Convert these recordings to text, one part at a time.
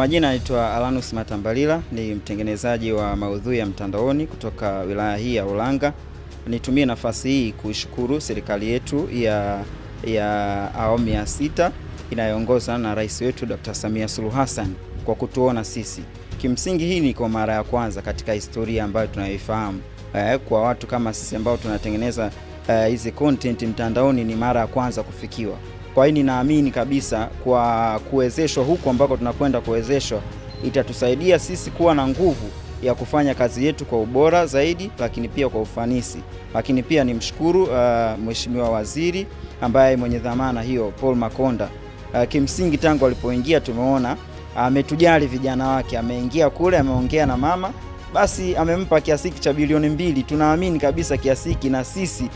Kwa majina naitwa Alanus Matambalila, ni mtengenezaji wa maudhui ya mtandaoni kutoka wilaya hii ya Ulanga. Nitumie nafasi hii kuishukuru serikali yetu ya awamu ya 6 inayoongozwa na rais wetu Dr. Samia Suluhu Hassan kwa kutuona sisi. Kimsingi hii ni kwa mara ya kwanza katika historia ambayo tunayoifahamu. Kwa watu kama sisi ambao tunatengeneza hizi content mtandaoni ni mara ya kwanza kufikiwa. Kwa hiyo ninaamini kabisa kwa kuwezeshwa huko ambako tunakwenda kuwezeshwa itatusaidia sisi kuwa na nguvu ya kufanya kazi yetu kwa ubora zaidi, lakini pia kwa ufanisi. Lakini pia nimshukuru Mheshimiwa Waziri ambaye mwenye dhamana hiyo, Paul Makonda. Kimsingi tangu alipoingia tumeona ametujali vijana wake, ameingia kule, ameongea na mama, basi amempa kiasi cha bilioni 2. Tunaamini kabisa kiasi na sisi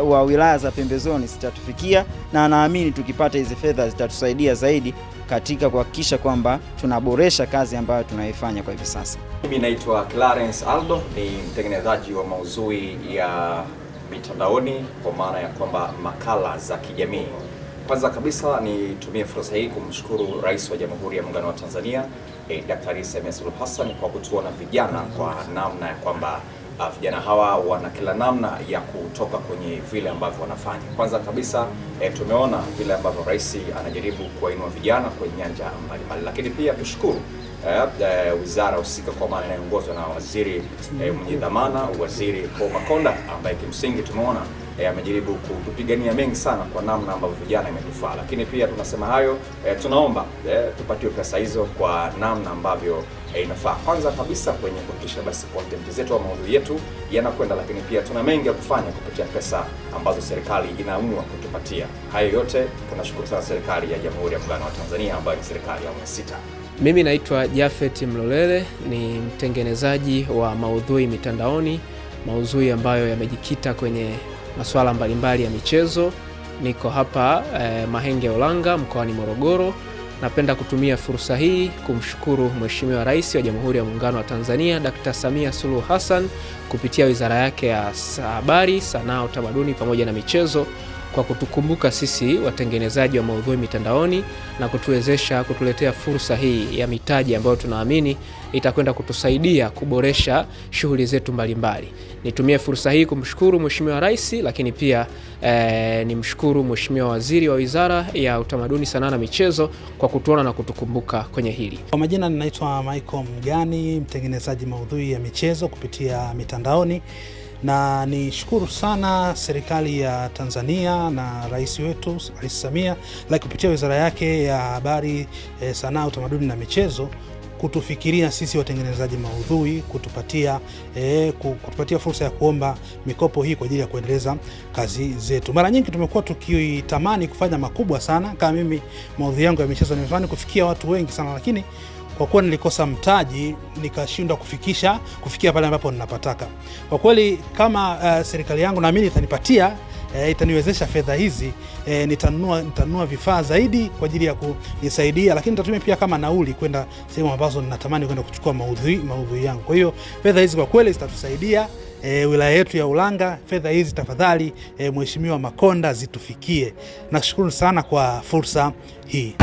wa wilaya za pembezoni zitatufikia, na naamini tukipata hizi fedha zitatusaidia zaidi katika kuhakikisha kwamba tunaboresha kazi ambayo tunaifanya kwa hivi sasa. Mimi naitwa Clarence Aldo, ni mtengenezaji wa maudhui ya mitandaoni kwa maana ya kwamba makala za kijamii. Kwanza kabisa nitumie fursa hii kumshukuru Rais wa Jamhuri ya Muungano wa Tanzania Daktari Samia Suluhu Hassan kwa kutuona vijana kwa namna ya kwamba vijana hawa wana kila namna ya kutoka kwenye vile ambavyo wanafanya. Kwanza kabisa tumeona vile ambavyo rais anajaribu kuwainua vijana kwenye nyanja mbalimbali, lakini pia tushukuru wizara husika kwa maana inayoongozwa na waziri mwenye dhamana, Waziri Paul Makonda, ambaye kimsingi tumeona amejaribu kupigania mengi sana kwa namna ambavyo vijana imetufaa. Lakini pia tunasema hayo, tunaomba tupatiwe pesa hizo kwa namna ambavyo inafaa. Kwanza kabisa kwenye kuhakikisha basi content zetu au maudhui yetu yanakwenda, lakini pia tuna mengi ya kufanya kupitia pesa ambazo serikali inaamua kutupatia. Hayo yote tunashukuru sana serikali ya Jamhuri ya Muungano wa Tanzania ambayo ni serikali ya awamu ya 6. Mimi naitwa Jafet Mlolele, ni mtengenezaji wa maudhui mitandaoni, maudhui ambayo yamejikita kwenye masuala mbalimbali ya michezo. Niko hapa Mahenge Ulanga mkoani Morogoro. Napenda kutumia fursa hii kumshukuru Mheshimiwa Rais wa Jamhuri ya Muungano wa Tanzania Dr. Samia Suluhu Hassan kupitia wizara yake ya Habari, Sanaa, Utamaduni pamoja na Michezo kwa kutukumbuka sisi watengenezaji wa maudhui mitandaoni na kutuletea fursa hii ya mitaji ambayo tunaamini itakwenda kutusaidia kuboresha shughuli zetu mbalimbali. Nitumie fursa hii kumshukuru Mheshimiwa Rais, lakini pia nimshukuru Mheshimiwa Waziri wa Wizara ya Utamaduni, Sanaa na Michezo kwa kutuona na kutukumbuka kwenye hili. Kwa majina ninaitwa Michael Mgani, mtengenezaji maudhui ya michezo kupitia mitandaoni. Na nishukuru sana serikali ya Tanzania na rais wetu Rais Samia kupitia wizara yake ya Habari, Sanaa, Utamaduni na Michezo kutufikiria sisi watengenezaji maudhui, kutupatia fursa ya kuomba mikopo hii kwa ajili ya kuendeleza kazi zetu. Mara nyingi tumekuwa tukitamani kufanya makubwa sana. Kama mimi maudhui yangu ya michezo nimetamani kufikia watu wengi sana, lakini kwa kuwa nilikosa mtaji nikashindwa kufikia pale ambapo ninapataka. Kwa kweli kama serikali yangu naamini itaniwezesha fedha hizi, nitanunua vifaa zaidi kwa ajili ya kunisaidia, lakini nitatumia pia kama nauli kwenda sehemu ambazo ninatamani kwenda kuchukua maudhui yangu. Kwa hiyo fedha hizi kwa kweli zitatusaidia wilaya yetu ya Ulanga. Fedha hizi tafadhali Mheshimiwa Makonda zitufikie. Nashukuru sana kwa fursa hii.